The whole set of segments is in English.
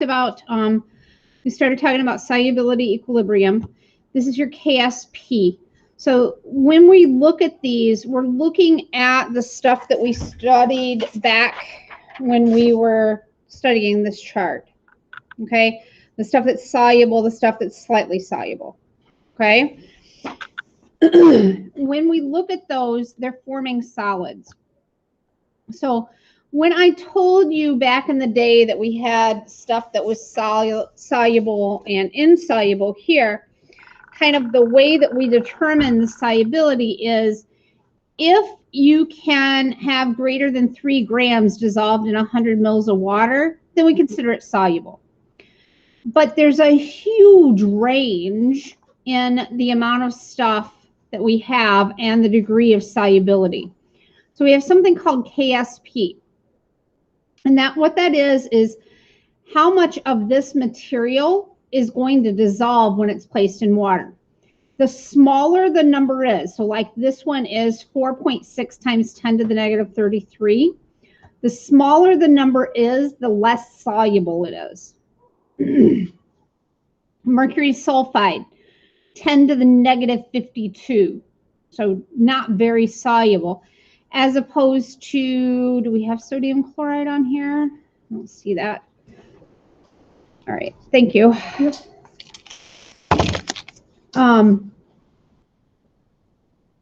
about, we started talking about solubility equilibrium. This is your KSP. So when we look at these, we're looking at the stuff that we studied back when we were studying this chart. Okay, the stuff that's soluble, the stuff that's slightly soluble. Okay. When we look at those, they're forming solids. So when I told you back in the day that we had stuff that was soluble and insoluble here, kind of the way that we determine the solubility is if you can have greater than 3 grams dissolved in 100 mils of water, then we consider it soluble. But there's a huge range in the amount of stuff that we have and the degree of solubility. So we have something called KSP. And that what that is how much of this material is going to dissolve when it's placed in water. The smaller the number is, so like this one is 4.6 times 10 to the negative 33. The smaller the number is, the less soluble it is. Mercury sulfide, 10 to the negative 52. So not very soluble. As opposed to, do we have sodium chloride on here? I don't see that. All right, thank you.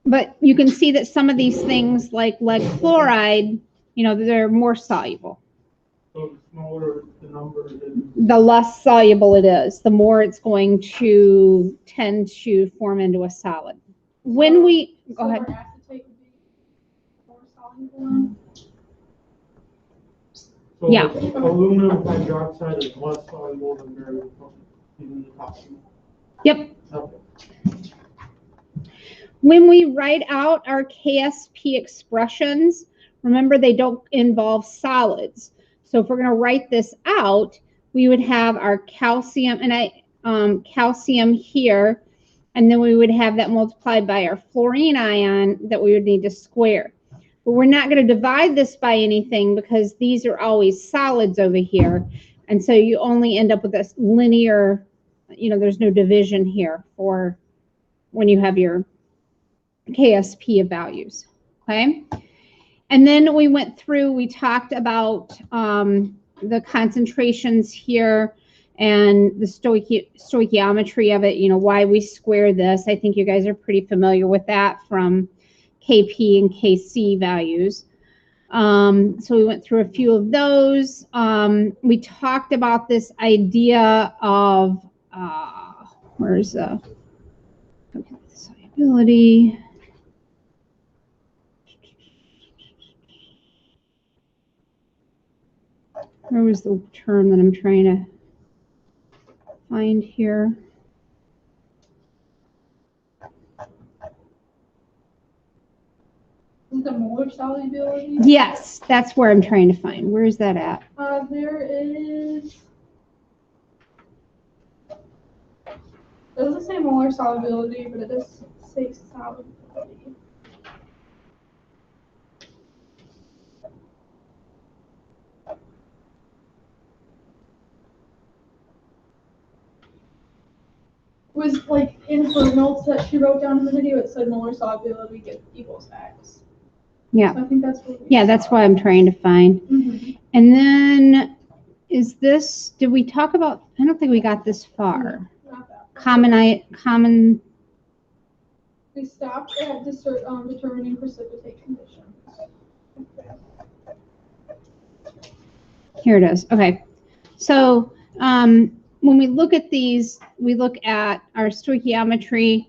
But you can see that some of these things like lead chloride, you know, they're more soluble. So the smaller the number, the less soluble it is, the more it's going to tend to form into a solid. When we, go ahead. Acetate would be more soluble. So Yeah. Aluminum hydroxide is less soluble than barium oxide. Yep. Okay. When we write out our KSP expressions, remember they don't involve solids. So if we're going to write this out, we would have our calcium and calcium here, and then we would have that multiplied by our fluorine ion that we would need to square. But we're not going to divide this by anything because these are always solids over here. And so you only end up with this linear, you know, there's no division here for when you have your KSP of values, okay? And then we went through, we talked about the concentrations here and the stoichiometry of it, you know, why we square this. I think you guys are pretty familiar with that from KP and KC values. So we went through a few of those. We talked about this idea of, where's the solubility? Where was the term that I'm trying to find here? Is the molar solubility? Yes, that's where I'm trying to find. Where is that at? There is. It doesn't say molar solubility, but it does say solubility. Was like in her notes that she wrote down in the video, it said molar solubility equals X. Yeah. So I think that's what that's what I'm trying to find. Mm-hmm. And then is this, did we talk about, I don't think we got this far. Not that. Common. We stopped at determining precipitate conditions. Here it is. Okay. So when we look at these, we look at our stoichiometry.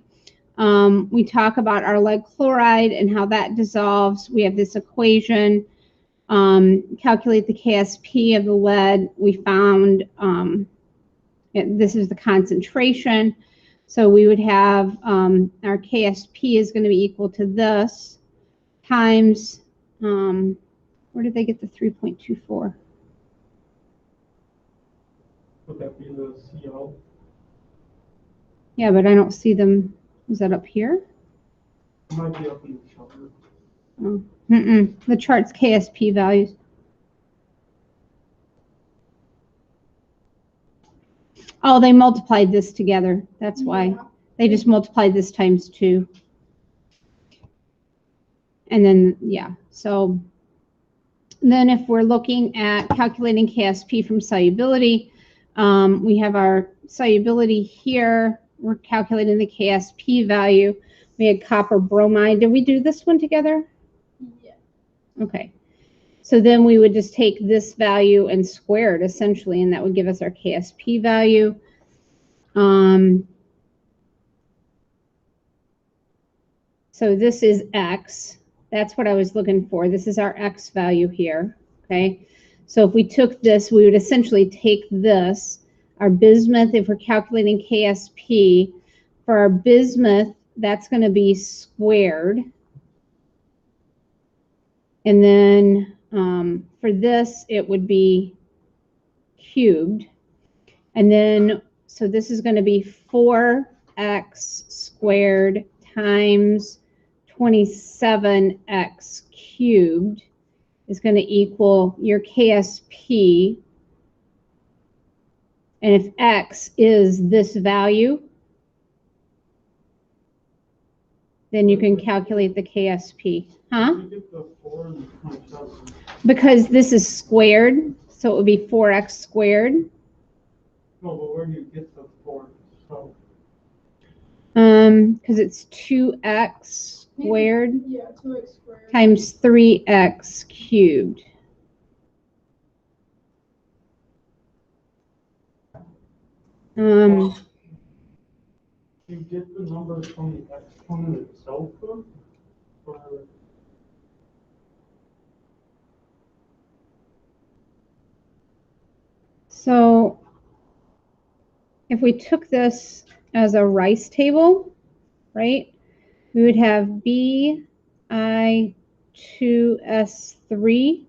We talk about our lead chloride and how that dissolves. We have this equation. Calculate the KSP of the lead. We found this is the concentration. So we would have our KSP is going to be equal to this times, where did they get the 3.24? Would that be the CO? Yeah, but I don't see them. Is that up here? It might be up in the chart. Oh, the chart's KSP values. Oh, they multiplied this together. That's why. Yeah. They just multiplied this times 2. And then, yeah, so then if we're looking at calculating KSP from solubility, we have our solubility here. We're calculating the KSP value. We had copper bromide. Did we do this one together? Yeah. Okay. So then we would just take this value and square it essentially, and that would give us our KSP value. So this is X. That's what I was looking for. This is our X value here, okay? So if we took this, we would essentially take this, our bismuth, if we're calculating KSP, for our bismuth, that's going to be squared. And then for this, it would be cubed. And then, so this is going to be 4x squared times 27x cubed is going to equal your KSP. And if x is this value, then you can calculate the KSP. Huh? You get the 4 and the 27. Because this is squared, so it would be 4x squared. No, but where do you get the 4? So, Because it's 2x squared Yeah, 2x squared. times 3x cubed. you get the numbers from the exponent itself, though? Or, So if we took this as a rice table, right, we would have Bi2S3.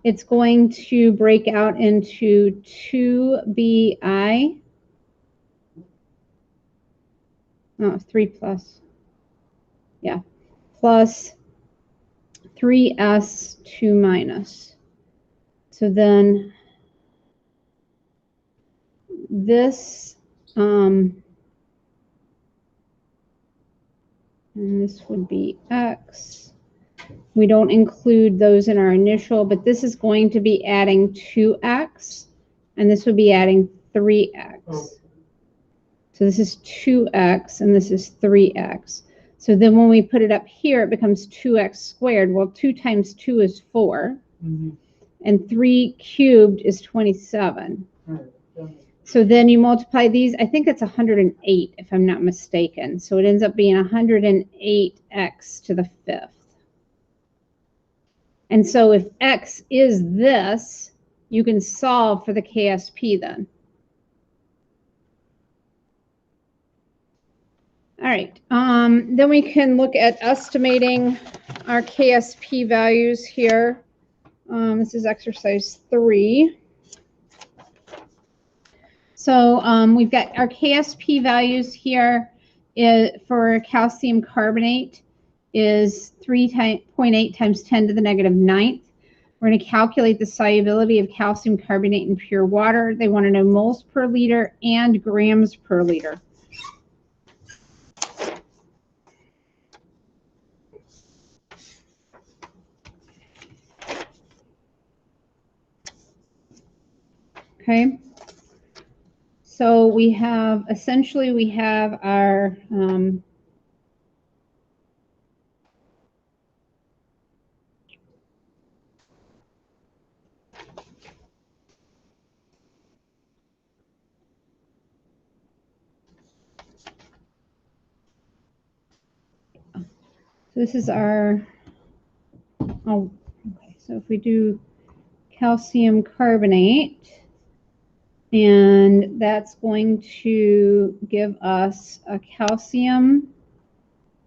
It's going to break out into 2Bi. Oh, 3 plus. Yeah. Plus 3S2 minus. So then this, and this would be X. We don't include those in our initial, but this is going to be adding 2X, and this would be adding 3X. oh, So this is 2X, and this is 3X. So then when we put it up here, it becomes 2X squared. Well, 2 times 2 is 4, and 3 cubed is 27. right. Yeah. So then you multiply these, I think it's 108 if I'm not mistaken. So it ends up being 108x to the 5th. And so if x is this, you can solve for the KSP then. All right, then we can look at estimating our KSP values here. This is exercise 3. So we've got our KSP values here for calcium carbonate is 3.8 times 10 to the negative 9th. We're going to calculate the solubility of calcium carbonate in pure water. They want to know moles per liter and grams per liter. Okay. So we have, essentially we have our this is our, oh, okay, so if we do calcium carbonate, and that's going to give us a calcium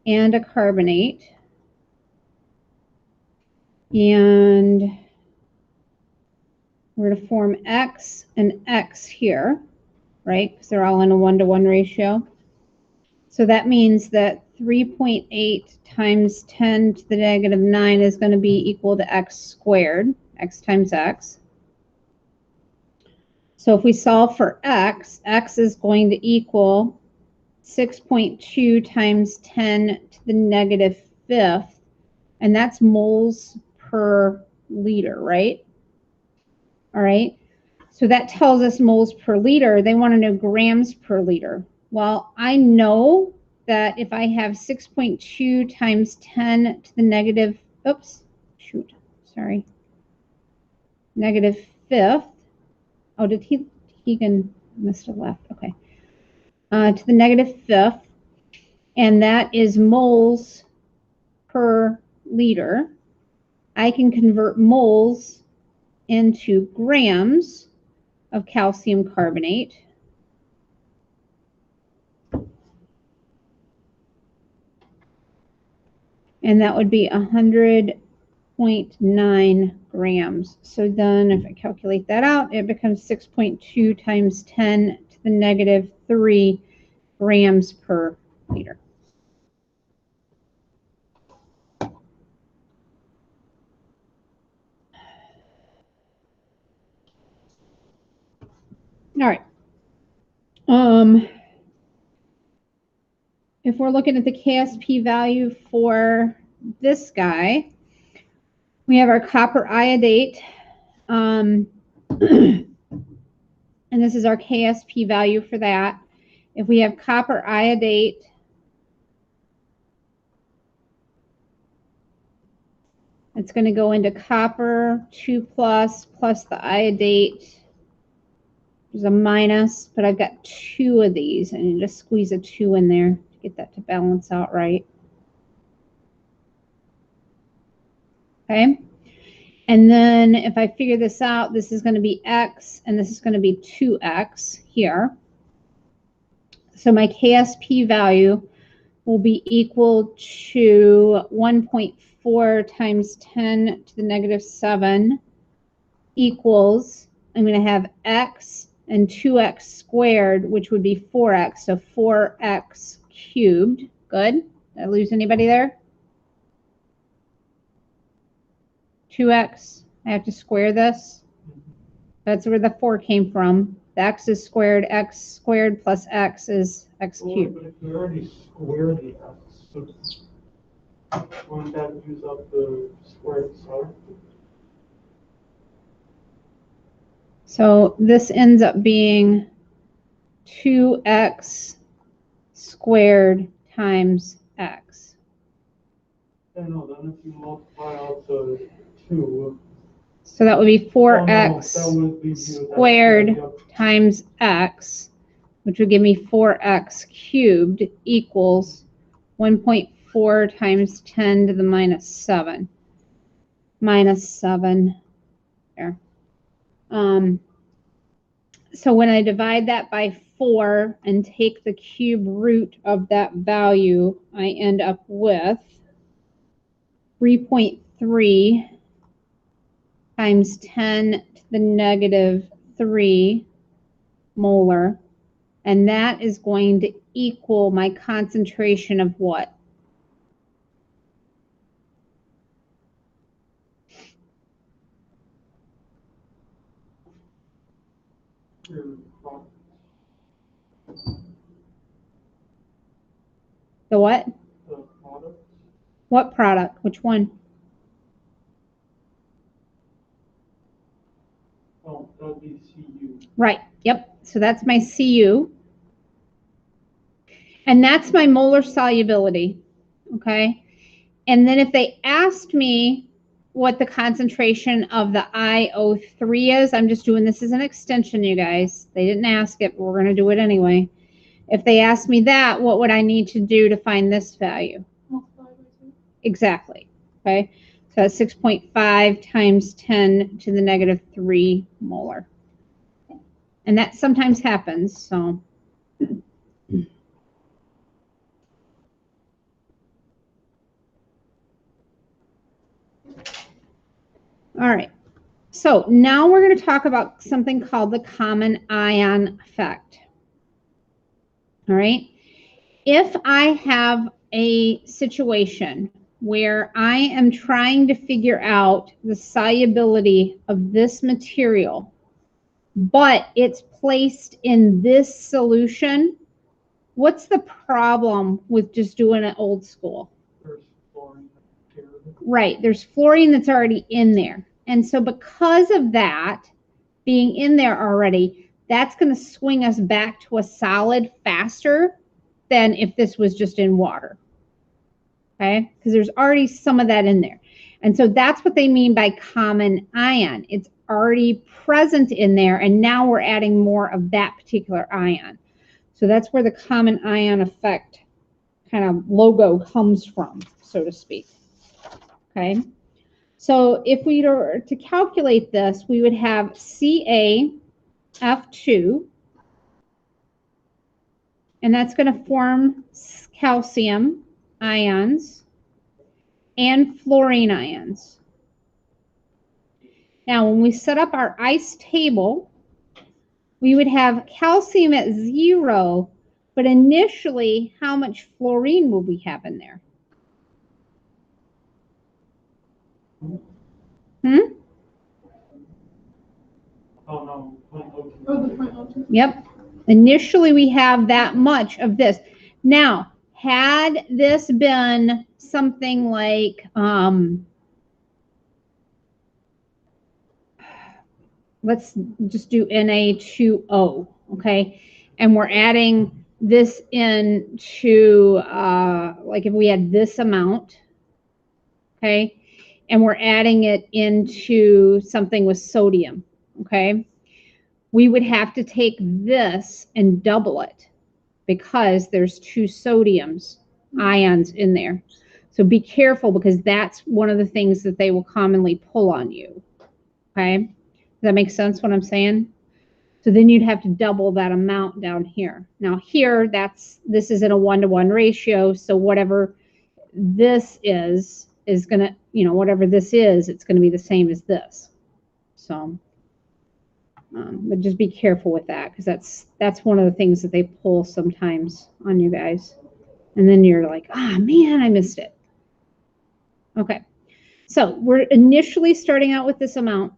and a carbonate. And we're going to form X and X here, right? Because they're all in a 1-to-1 ratio. So that means that 3.8 times 10 to the negative 9 is going to be equal to X squared, X times X. So if we solve for x, x is going to equal 6.2 times 10 to the negative fifth, and that's moles per liter, right? All right. So that tells us moles per liter. They want to know grams per liter. Well, I know that if I have 6.2 times 10 to the negative, negative fifth. Oh, did Keegan must have left. Okay. To the negative fifth, and that is moles per liter. I can convert moles into grams of calcium carbonate. And that would be 100.9 grams. So then if I calculate that out, it becomes 6.2 times 10 to the negative 3 grams per liter. All right. If we're looking at the KSP value for this guy, we have our copper iodate, and this is our KSP value for that. If we have copper iodate, it's going to go into copper 2+ plus the iodate. There's a minus, but I've got 2 of these, and you just squeeze a 2 in there to get that to balance out right. Okay. And then if I figure this out, this is going to be x, and this is going to be 2x here. So my KSP value will be equal to 1.4 times 10 to the negative 7 equals, I'm going to have x and 2x squared, which would be 4x, so 4x cubed. Good. Did I lose anybody there? 2x, I have to square this. That's where the 4 came from. The x is squared, x squared plus x is x cubed. But if you already squared the x, so won't that use up the squared side? So this ends up being 2x squared times x. I know, then if you multiply out the 2. So that would be 4x that would leave you squared times x, which would give me 4x cubed equals 1.4 times 10 to the minus 7. Minus 7 there. So when I divide that by 4 and take the cube root of that value, I end up with 3.3 times 10 to the negative 3 molar. And that is going to equal my concentration of what? The what? The product? What product? Which one? Oh, that would be Cu. Right. Yep. So that's my Cu. And that's my molar solubility. Okay. And then if they asked me what the concentration of the iO3 is, I'm just doing this as an extension, you guys. They didn't ask it, but we're going to do it anyway. If they asked me that, what would I need to do to find this value? Multiply by 2. Exactly. Okay. So that's 6.5 times 10 to the negative 3 molar. And that sometimes happens, so. All right. So now we're going to talk about something called the common ion effect. All right. If I have a situation where I am trying to figure out the solubility of this material, but it's placed in this solution. What's the problem with just doing it old school? There's fluorine. Right, there's fluorine that's already in there. And so because of that being in there already, that's going to swing us back to a solid faster than if this was just in water. Okay, because there's already some of that in there. And so that's what they mean by common ion. It's already present in there, and now we're adding more of that particular ion. So that's where the common ion effect kind of logo comes from, so to speak. Okay, so if we were to calculate this, we would have CaF2, and that's going to form calcium ions and fluorine ions. Now, when we set up our ice table, we would have calcium at 0, but initially, how much fluorine will we have in there? Oh, no. Oh, the 0.02. Yep. Initially, we have that much of this. Now, had this been something like, let's just do Na2O, okay? And we're adding this into, like if we had this amount, okay? And we're adding it into something with sodium, okay? We would have to take this and double it because there's 2 sodiums ions in there. So be careful because that's one of the things that they will commonly pull on you, okay? Does that make sense what I'm saying? So then you'd have to double that amount down here. Now here, this is in a 1-to-1 ratio, so whatever this is gonna, whatever this is, it's gonna be the same as this. So, but just be careful with that because that's one of the things that they pull sometimes on you guys. And then you're like, ah, man, I missed it. Okay, so we're initially starting out with this amount.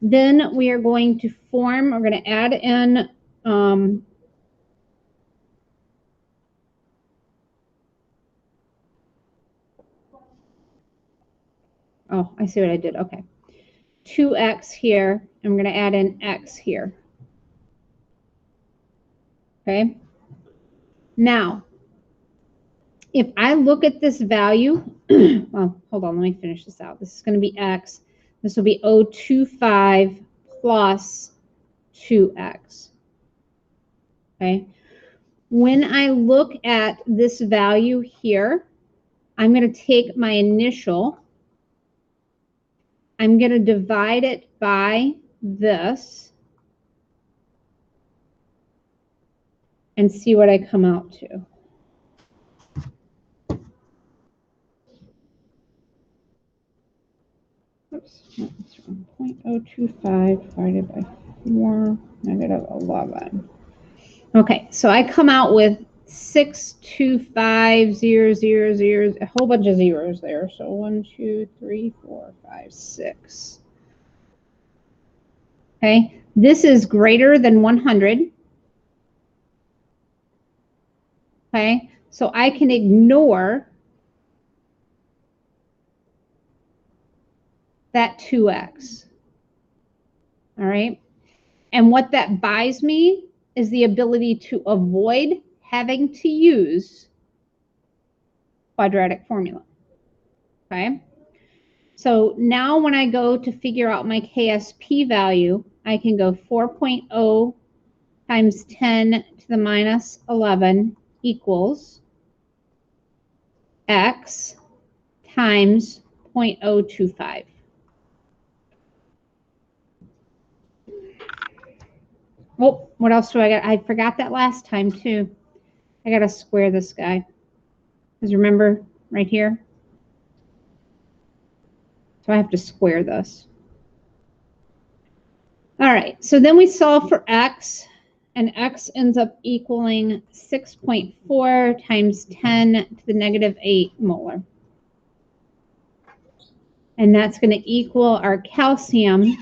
Then we are going to form, we're going to add in oh, I see what I did. Okay. 2x here, and we're going to add in x here. Okay. Now, if I look at this value, well, hold on, let me finish this out. This is going to be x. This will be 0.025 plus 2x. Okay. When I look at this value here, I'm going to take my initial. I'm going to divide it by this and see what I come out to. Oops, that's wrong. 0.025 divided by 4, -11. Okay, so I come out with 625,000, a whole bunch of zeros there. So 1, 2, 3, 4, 5, 6. Okay, this is greater than 100. Okay, so I can ignore that 2x. All right, and what that buys me is the ability to avoid having to use quadratic formula. Okay, so now when I go to figure out my KSP value, I can go 4.0 times 10 to the minus 11 equals x times 0.025. Oh, what else do I got? I forgot that last time too. I got to square this guy. Because remember right here? So I have to square this. All right, so then we solve for x, and x ends up equaling 6.4 times 10 to the negative 8 molar. And that's going to equal our calcium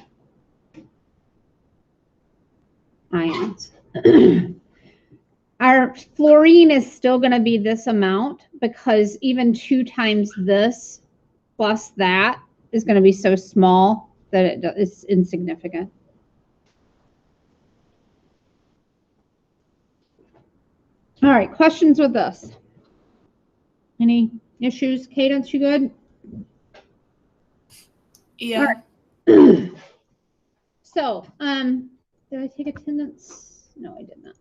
ions. Our fluorine is still going to be this amount because even 2 times this plus that is going to be so small that it's insignificant. All right, questions with this? Any issues? Cadence, you good? Yeah. Right. So, did I take attendance? No, I did not.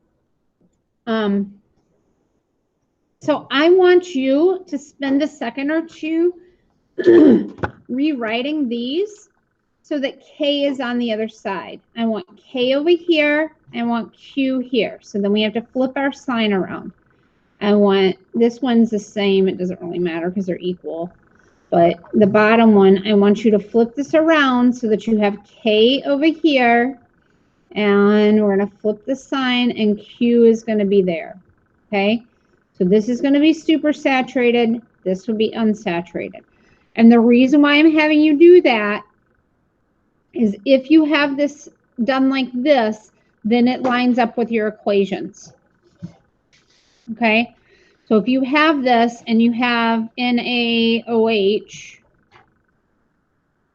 So I want you to spend a second or two rewriting these so that K is on the other side. I want K over here. I want Q here. So then we have to flip our sign around. I want, this one's the same. It doesn't really matter because they're equal. But the bottom one, I want you to flip this around so that you have K over here. And we're going to flip the sign and Q is going to be there. Okay. So this is going to be supersaturated. This will be unsaturated. And the reason why I'm having you do that is if you have this done like this, then it lines up with your equations. Okay. So if you have this and you have NaOH,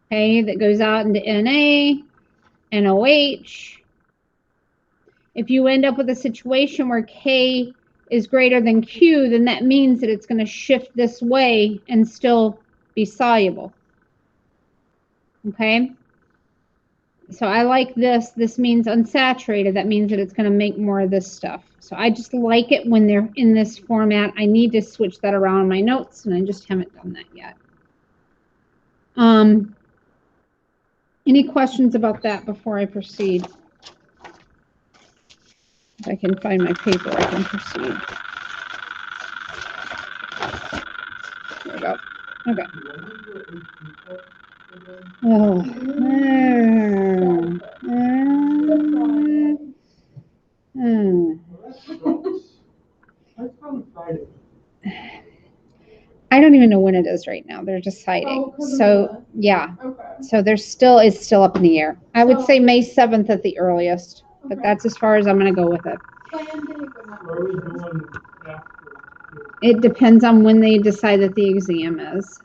okay, that goes out into Na, NOH, if you end up with a situation where K is greater than Q, then that means that it's going to shift this way and still be soluble. Okay? So I like this. This means unsaturated. That means that it's going to make more of this stuff. So I just like it when they're in this format. I need to switch that around in my notes, and I just haven't done that yet. Any questions about that before I proceed? If I can find my paper, I can proceed. There we go. Okay. Oh. I don't even know when it is right now. They're deciding. So yeah. Okay. So there's still, it's still up in the air. I would say May 7th at the earliest, but that's as far as I'm going to go with it. It depends on when they decide that the exam is.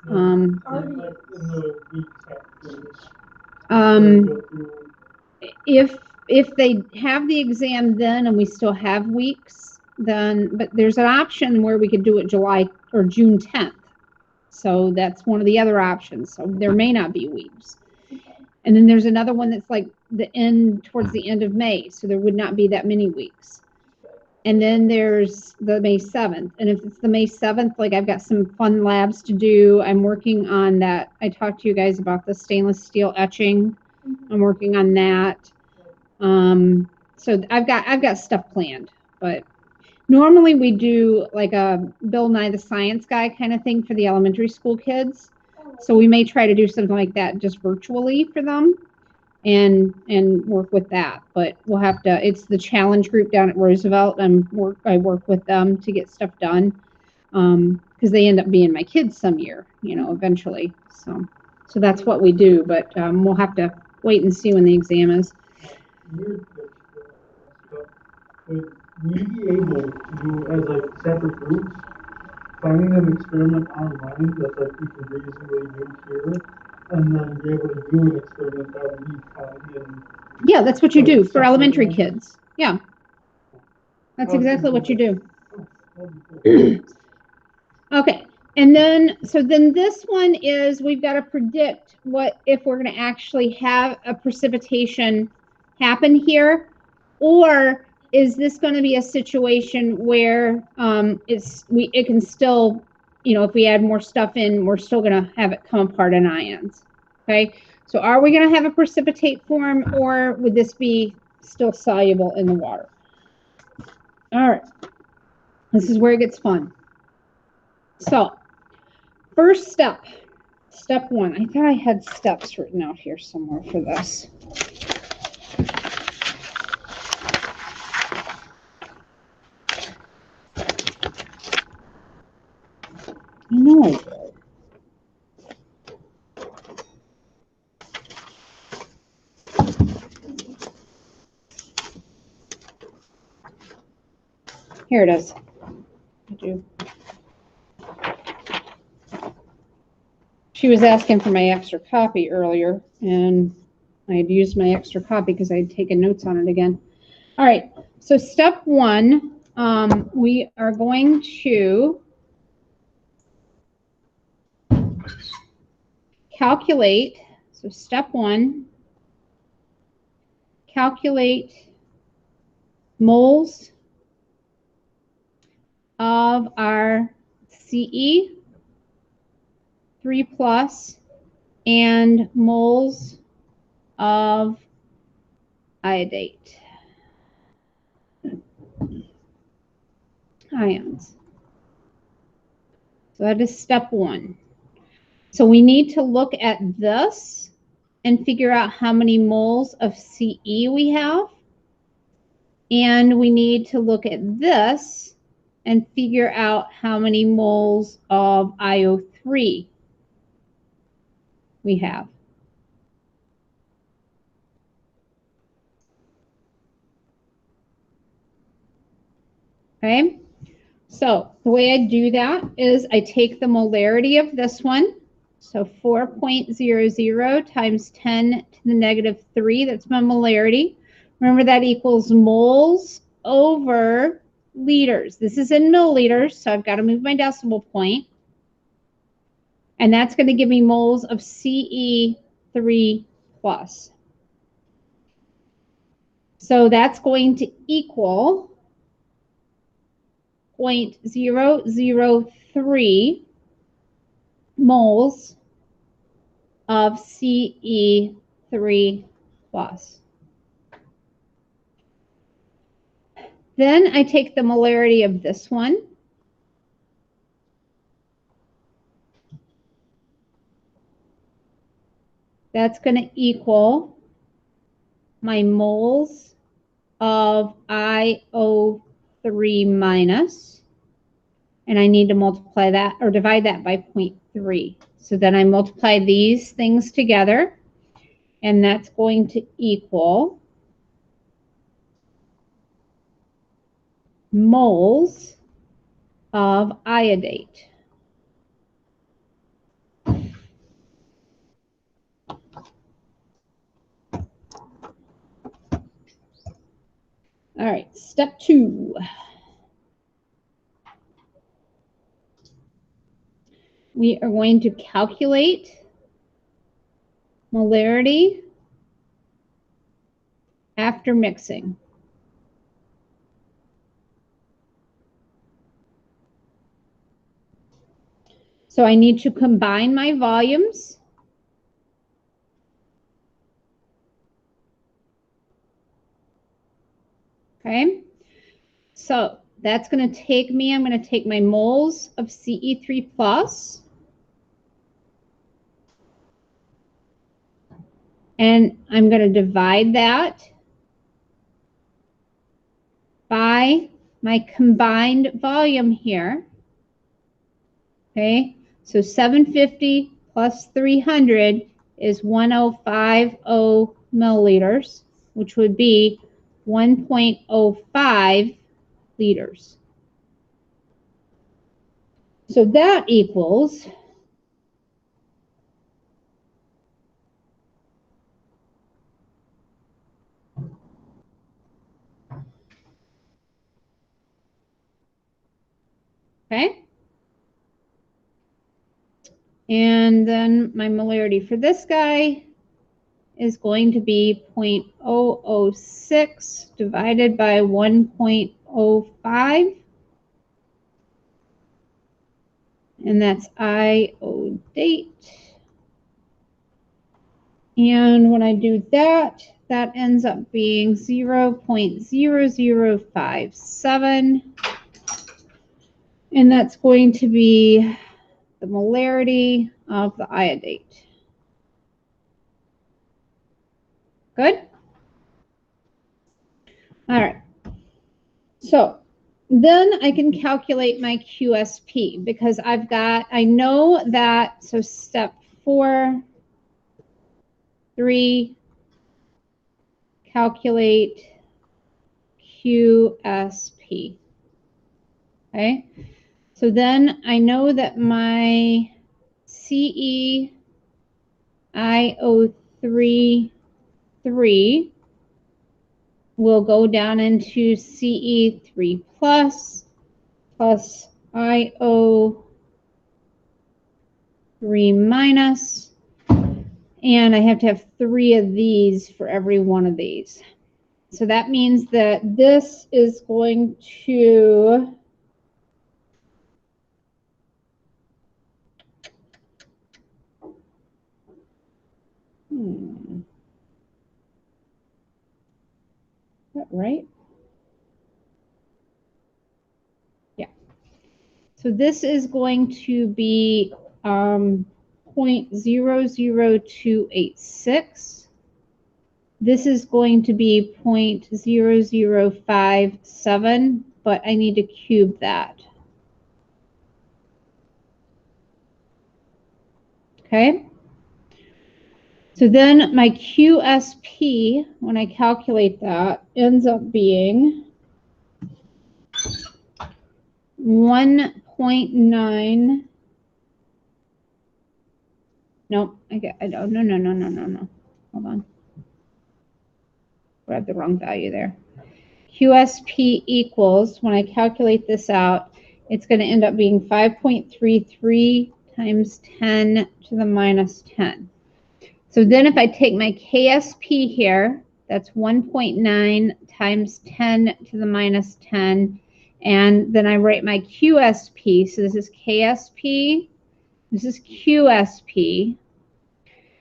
If they have the exam then and we still have weeks, then, but there's an option where we could do it July or June 10th. So that's one of the other options. So there may not be weeks. And then there's another one that's like the end, towards the end of May. So there would not be that many weeks. And then there's the May 7th. And if it's the May 7th, like I've got some fun labs to do. I'm working on that. I talked to you guys about the stainless steel etching. I'm working on that. So I've got stuff planned, but normally we do like a Bill Nye the Science Guy kind of thing for the elementary school kids. So we may try to do something like that just virtually for them and work with that. But we'll have to, it's the challenge group down at Roosevelt. I work with them to get stuff done. Because they end up being my kids some year, you know, eventually. So that's what we do, but we'll have to wait and see when the exam is. Would we be able to do as like separate groups, finding an experiment online that like we can reasonably do here, and then be able to do an experiment that we find in. Yeah, that's what you do for elementary kids. Yeah, that's exactly what you do. Okay, and then so then this one is we've got to predict what if we're going to actually have a precipitation happen here, or is this going to be a situation where it can still, you know, if we add more stuff in, we're still going to have it come apart in ions. Okay, so are we going to have a precipitate form, or would this be still soluble in the water? All right, this is where it gets fun. So first step, step one. I thought I had steps written out here somewhere for this. You know I did. Here it is. I do. She was asking for my extra copy earlier, and I had used my extra copy because I had taken notes on it again. All right, so step one, we are going to calculate. So step one, calculate moles of our CE 3+ and moles of iodate ions. So that is step one. So we need to look at this and figure out how many moles of CE we have. And we need to look at this and figure out how many moles of IO3 we have. Okay, so the way I do that is I take the molarity of this one, so 4.00 times 10 to the negative 3, that's my molarity. Remember that equals moles over liters. This is in milliliters, so I've got to move my decimal point. And that's going to give me moles of CE3+. So that's going to equal 0.003 moles of CE3+. Then I take the molarity of this one. That's going to equal my moles of IO3 minus, and I need to multiply that or divide that by 0.3. So then I multiply these things together, and that's going to equal moles of iodate. All right, step two. We are going to calculate molarity after mixing. So I need to combine my volumes. Okay, so that's going to take me, I'm going to take my moles of CE3+, and I'm going to divide that by my combined volume here. Okay, so 750 plus 300 is 1050 milliliters, which would be 1.05 liters. So that equals okay. And then my molarity for this guy is going to be 0.006 divided by 1.05. And that's iodate. And when I do that, that ends up being 0.0057. And that's going to be the molarity of the iodate. Good? All right. So then I can calculate my QSP because I know that, so step 4, 3, calculate QSP. Okay. So then I know that my CeIO3 will go down into Ce3 plus IO3 minus, and I have to have 3 of these for every one of these. So that means that this is going to is that right? Yeah. So this is going to be 0.00286. This is going to be 0.0057, but I need to cube that. Okay. So then my QSP, when I calculate that, ends up being 1.9. Nope. No. Hold on. Grabbed the wrong value there. QSP equals, when I calculate this out, it's going to end up being 5.33 times 10 to the minus 10. So then if I take my KSP here, that's 1.9 times 10 to the minus 10. And then I write my QSP. So this is KSP. This is QSP.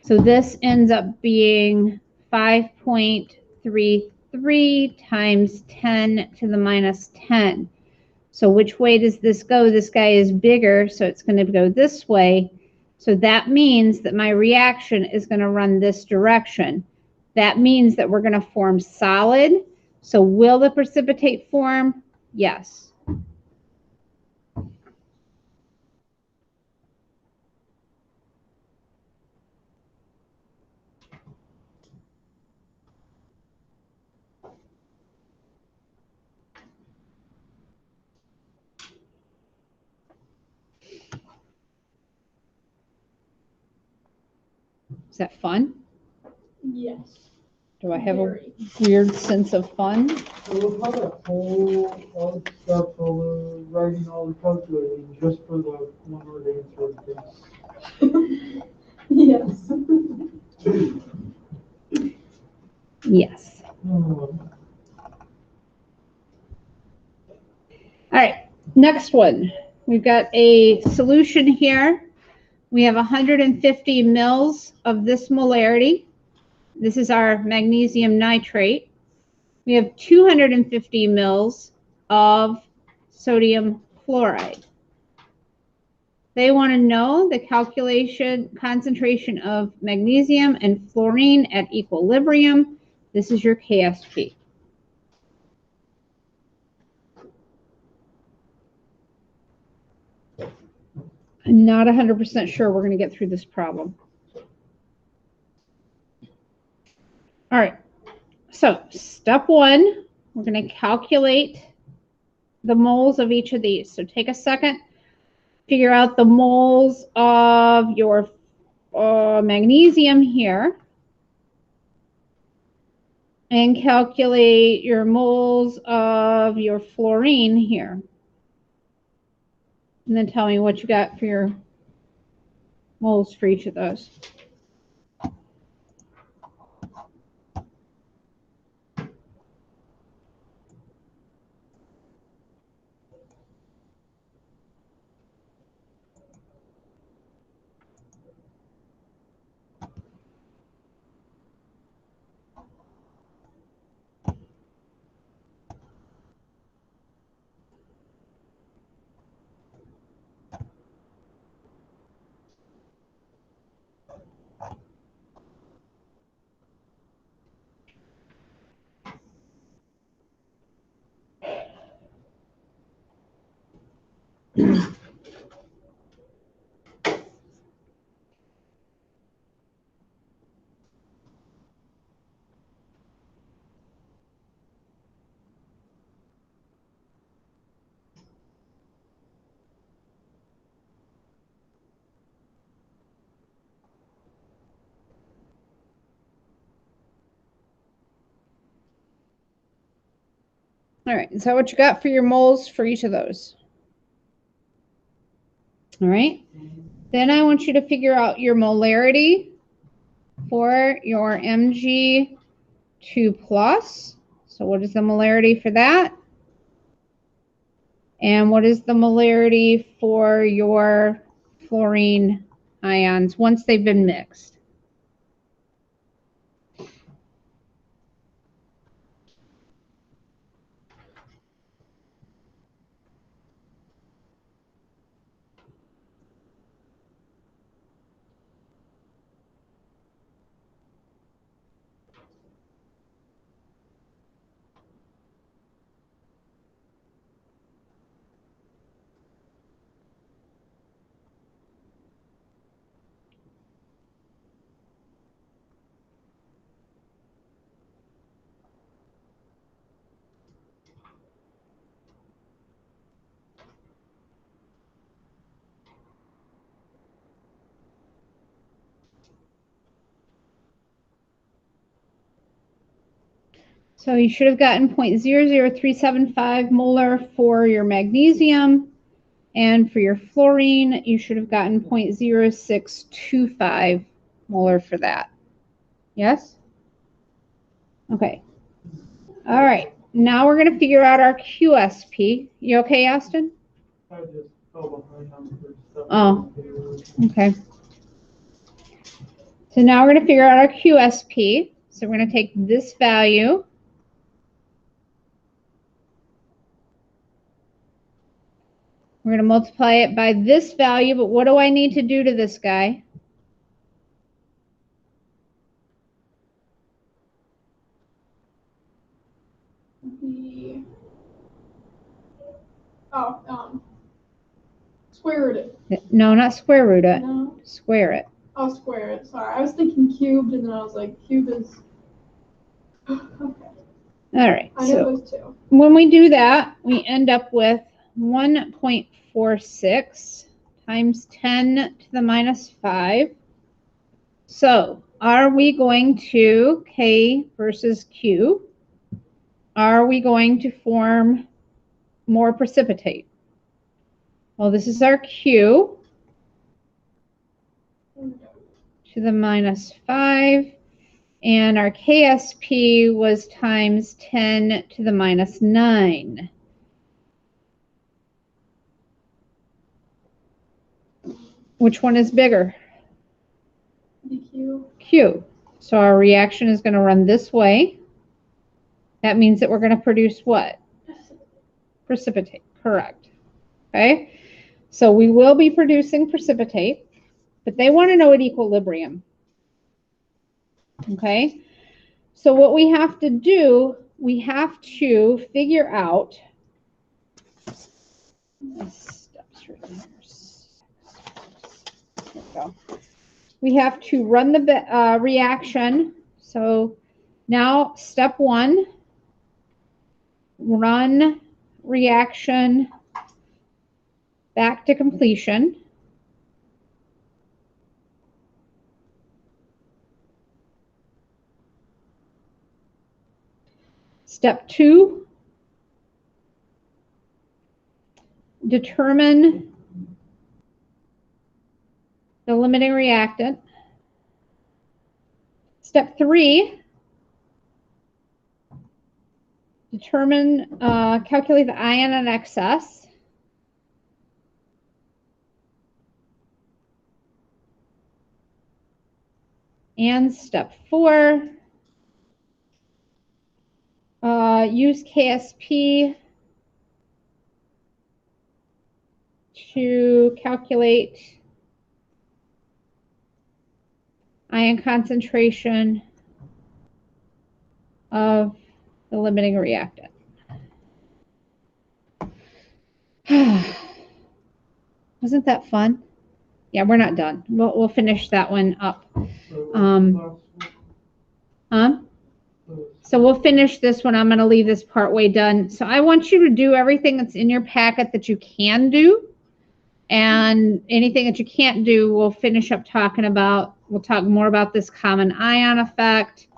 So this ends up being 5.33 times 10 to the minus 10. So which way does this go? This guy is bigger, so it's going to go this way. So that means that my reaction is going to run this direction. That means that we're going to form solid. So will the precipitate form? Yes. Is that fun? Yes. Do I have a weird sense of fun? So we'll have a whole all the steps, all the writing, all the calculating, just for the one word answer of this. Yes. Yes. Oh. All right, next one. We've got a solution here. We have 150 mils of this molarity. This is our magnesium nitrate. We have 250 mils of sodium fluoride. They want to know the calculation concentration of magnesium and fluorine at equilibrium. This is your KSP. I'm not 100% sure we're going to get through this problem. All right, so step one, we're going to calculate the moles of each of these. So take a second, figure out the moles of your magnesium here, and calculate your moles of your fluorine here. And then tell me what you got for your moles for each of those. All right, is that what you got for your moles for each of those? All right. Then I want you to figure out your molarity for your Mg2+. So what is the molarity for that? And what is the molarity for your fluorine ions once they've been mixed? So you should have gotten 0.00375 molar for your magnesium, and for your fluorine, you should have gotten 0.0625 molar for that. Yes? Okay. All right. Now we're going to figure out our QSP. You okay, Austin? I just fell behind on the stuff. Oh, okay. So now we're going to figure out our QSP. So we're going to take this value. We're going to multiply it by this value, but what do I need to do to this guy? Square root it. No, not square root it. No. Square it. Oh, square it. Sorry, I was thinking cubed, and then I was like, cube is. Okay. All right. I know those two. When we do that, we end up with 1.46 times 10 to the minus 5. So are we going to K versus Q? Are we going to form more precipitate? Well, this is our Q to the minus 5. And our KSP was times 10 to the minus 9. Which one is bigger? DQ. Q. So our reaction is going to run this way. That means that we're going to produce what? Precipitate. Correct. Okay. So we will be producing precipitate, but they want to know at equilibrium. Okay. So what we have to do, we have to figure out. We have to run the reaction. So now step 1, run reaction back to completion. Step 2, determine the limiting reactant. Step 3, calculate the ion in excess. And step 4, use KSP to calculate ion concentration of the limiting reactant. Wasn't that fun? Yeah, we're not done. We'll finish that one up. So we'll finish this one. I'm going to leave this part way done. So I want you to do everything that's in your packet that you can do. And anything that you can't do, we'll finish up talking about. We'll talk more about this common ion effect.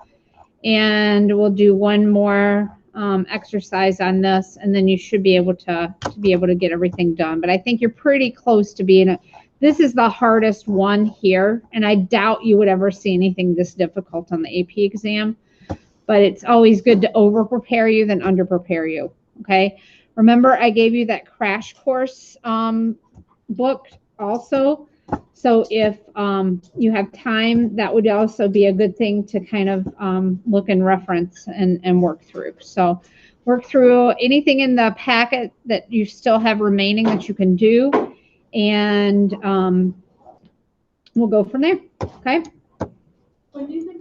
And we'll do one more exercise on this, and then you should be able to get everything done. But I think you're pretty close to being this is the hardest one here, and I doubt you would ever see anything this difficult on the AP exam. But it's always good to over prepare you than under prepare you. Okay. Remember, I gave you that crash course book also. So if you have time, that would also be a good thing to kind of look and reference and work through. So work through anything in the packet that you still have remaining that you can do, and we'll go from there. Okay. When do you think